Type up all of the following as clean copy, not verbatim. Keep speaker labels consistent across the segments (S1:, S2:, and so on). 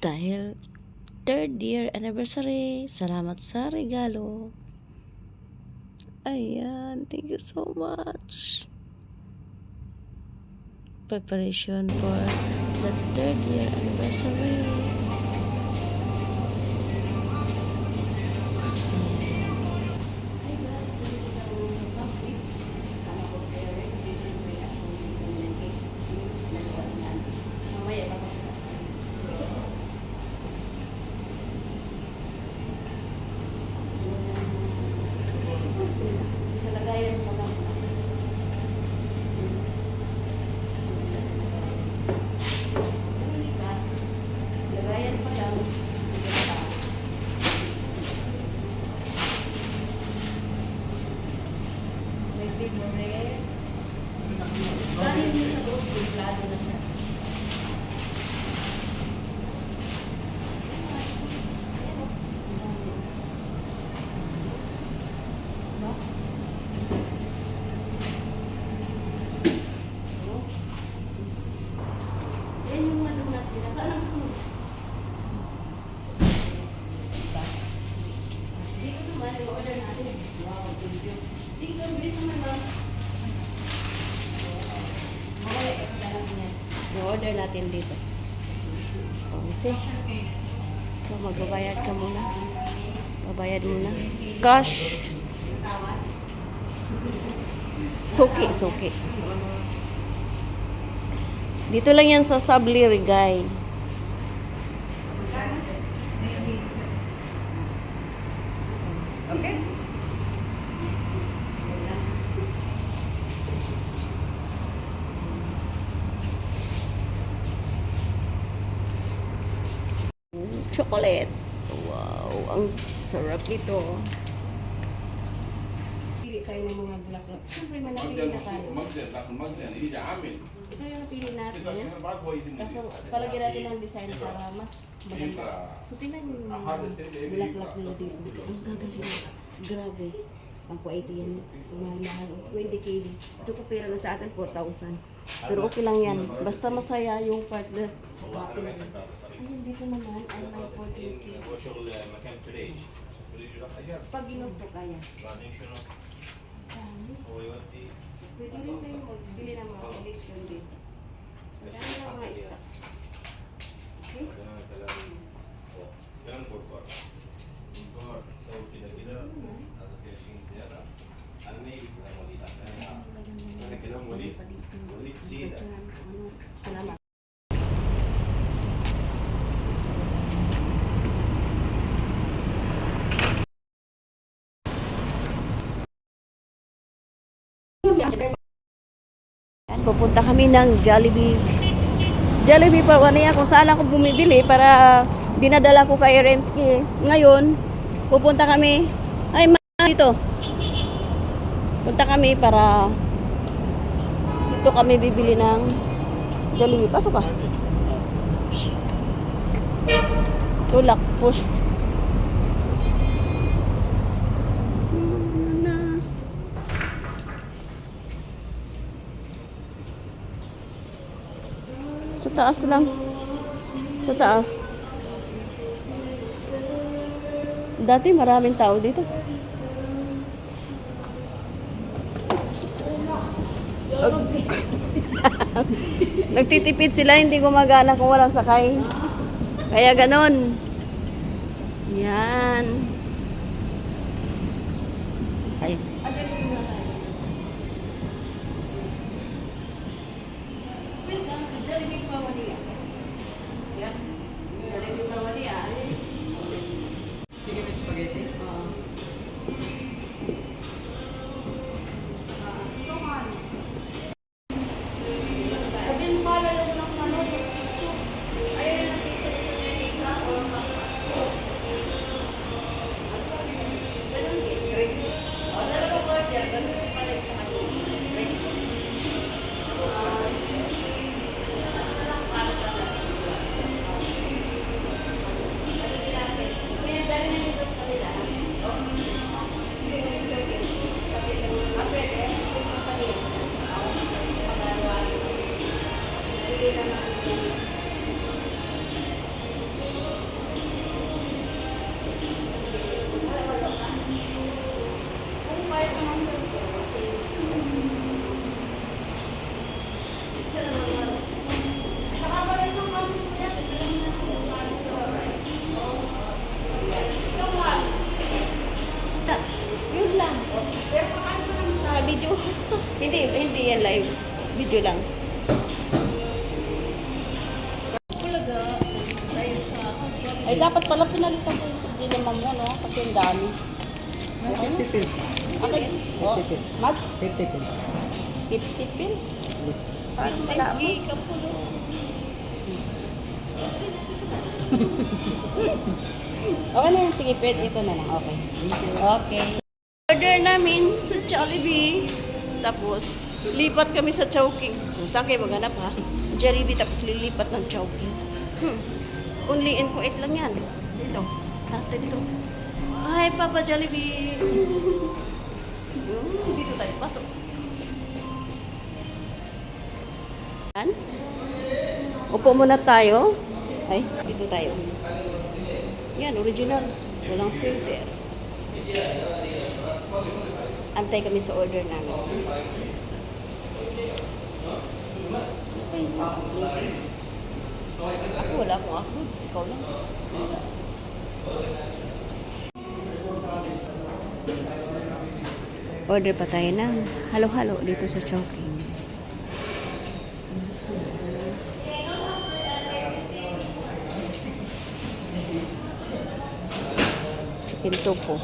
S1: Dahil third year anniversary, salamat sa regalo. Ayan, thank you so much. Preparation for the third year anniversary. I-order natin dito. Okay. So, magbabayad ka muna. Babayad muna. Cash. Suki. Dito lang yan sa Sablirigay. Okay. Chocolate. Wow, ang sarap nito. Pili kayo ng mga bulaklak. Siyempre, manapili na tayo. Ito yung napili natin. Kaso, palagyan natin ang design para mas maganda. So, tingnan yung bulaklak nila dito. Ang gagaling. Grabe. Ang quality yan. Mahal. 20 kg. Ito ko pera na sa atin, 4,000. Pero okay lang yan. Basta masaya yung partner. Ayun, dito naman ay may 14 kg. Pag ginusto kaya. Pwede rin kayo magbili ng mga collection dito. Marami ng mga stocks. Okay? Salamat. Pupunta kami ng Jollibee. Jollibee pa niya kung saan ako bumibili para dinadala ko kay Remsky. Ngayon, pupunta kami. Ay, dito. Punta kami para dito kami bibili ng Jollibee. Pasok ka. Tulak, push. Sa taas lang. Sa taas. Dati maraming tao dito. Nagtitipid sila, hindi gumagana kung walang sakay. Kaya ganon. Yan. Ay. Video lang. Ay, dapat pala pinalitan ko yung dilema mo, no? Kasi ang dami.
S2: 50 pills.
S1: Okay. Oh,
S2: 50 pills.
S1: mag
S2: 50 pills.
S1: 50 pills.
S2: Yes.
S1: Paano pala mo? Okay na yun. Sige, pwede. Ito na lang. Okay. Okay. Order namin sa Jollibee. Tapos, lipat kami sa Chowking. Saan kayo maghanap, ha? Jollibee, tapos lilipat ng Chowking. Only in Kuwait lang yan. Dito. Tarte dito. Hi, Papa Jollibee. Dito tayo. Pasok. Yan. Upo muna tayo. Ay, dito tayo. Yan, original. Walang filter. Antay kami sa order namin. Ako, wala akong upload. Ikaw lang. Order pa tayo ng halo-halo dito sa Chowking. Chicken tofu.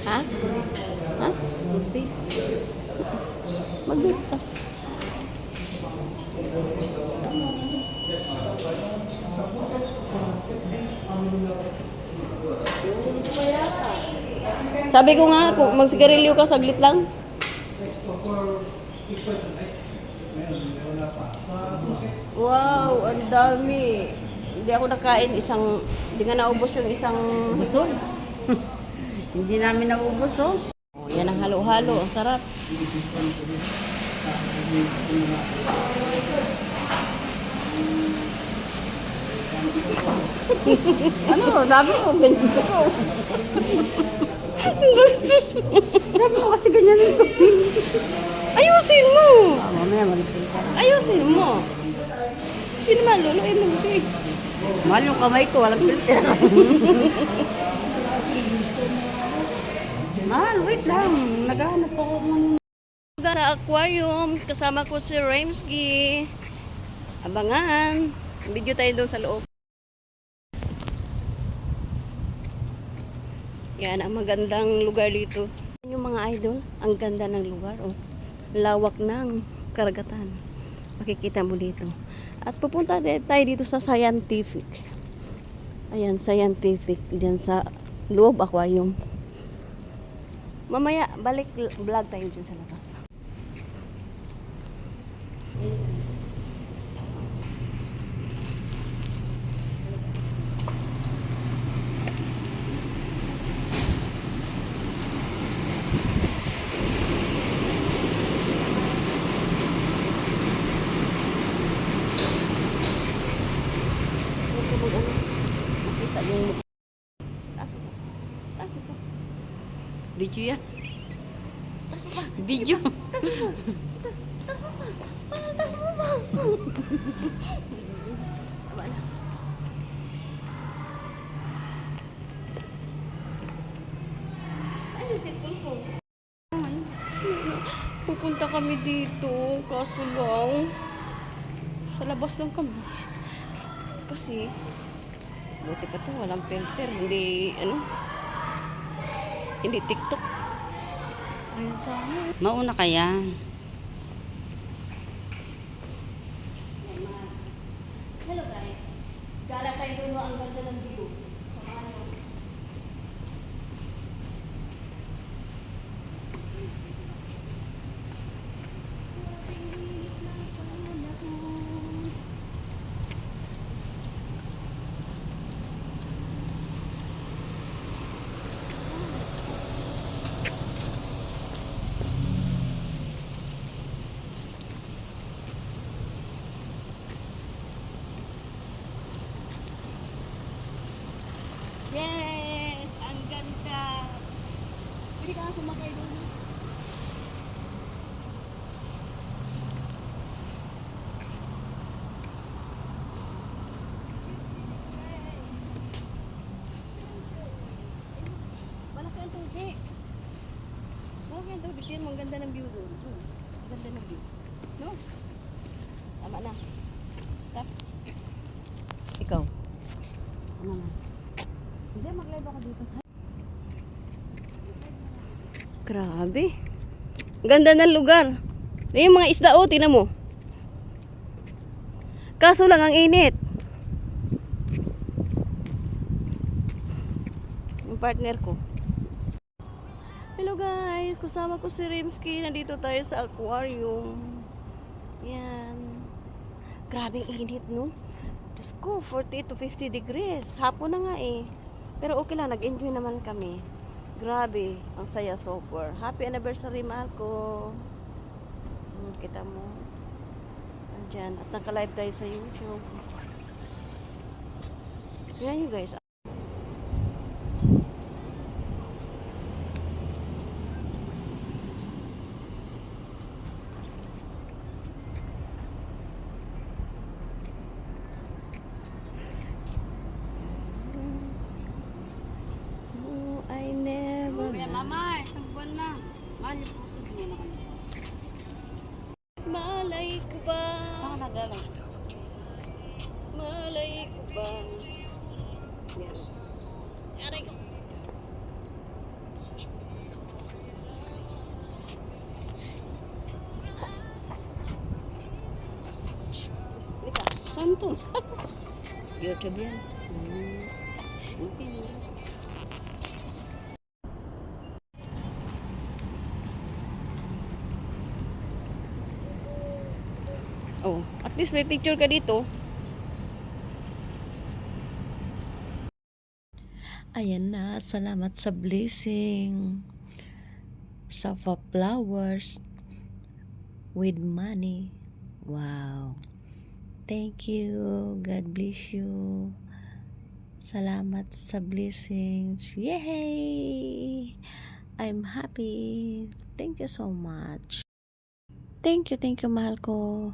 S1: Ha? Ha? Mag-bake. Mag-bake ka. Sabi ko nga, kung magsigarilyo ka, saglit lang. Wow, ang dami. Hindi ako nakain hindi nga naubos yung isang
S3: Busog. Hindi namin naubos, oh.
S1: Oh, yan ang halo-halo. Ang sarap.
S3: Ano, sabi mo, ganyan ko. Sabi mo kasi ganyan ito.
S1: Ayusin mo!
S3: Mamaya mag-ipin ka.
S1: Ayusin mo! Sino man, luluin mo.
S3: Mahal yung kamay ko, walang filter. Mahal, wait lang. Naghahanap ako ng...
S1: Sa aquarium, kasama ko si Ramsky. Abangan. Video tayo doon sa loob. Yan, ang magandang lugar dito. Yung mga idol, ang ganda ng lugar. Oh. Lawak ng karagatan. Makikita mo dito. At pupunta tayo dito sa Scientific. Ayan, Scientific. Diyan sa loob aquarium. Mamaya, balik vlog tayo dyan sa labas. Makita yung taas mo.
S3: Video yan.
S1: Taas mo pa.
S3: Video.
S1: Taas mo pa. Taas mo pa. Taas mo pa. Tama na. Ano yung cellphone ko? Pupunta kami dito. Kaso lang, sa labas lang kami. Kasi, buti pa to, walang filter. Hindi, hindi TikTok. Ayun sa amin.
S3: Mauna kaya.
S1: Hello guys. Gala tayo doon, ang ganda ng view. Samahan mo. Yes! Ang ganda! Pwede ka nga sumakay doon. Tignan mo, ang ganda ng view doon. Ang ganda ng view. No? Tama na. Stop. Ikaw. Ano naman? Hindi, mag-live ako dito. Grabe. Ganda ng lugar. Yung mga isda, oh, tingnan mo. Kaso lang ang init. Yung partner ko. Hello guys, kasama ko si Rimsky. Nandito tayo sa aquarium. Yan. Grabing init, no? Diyos ko, 40 to 50 degrees. Hapon na nga eh. Pero okay lang, nag-enjoy naman kami. Grabe, ang saya super. Happy anniversary, mahal ko. Kita mo. Andyan. At naka-live tayo sa YouTube. Tingnan nyo guys. Oh, I never.
S3: Mama, isang buwan na. Mahal yung puso niya na kanya.
S1: Malay ko ba?
S3: Saan ka nagalang?
S1: Malay ko ba? Yan. Aray ko. Lika.
S3: Saan to?
S1: YouTube yan.
S3: Okay.
S1: Oh, at least may picture ka dito.
S2: Ayan na, salamat sa blessing. Sa flowers with money. Wow. Thank you. God bless you. Salamat sa blessings. Yay! I'm happy. Thank you so much. Thank you, mahal ko.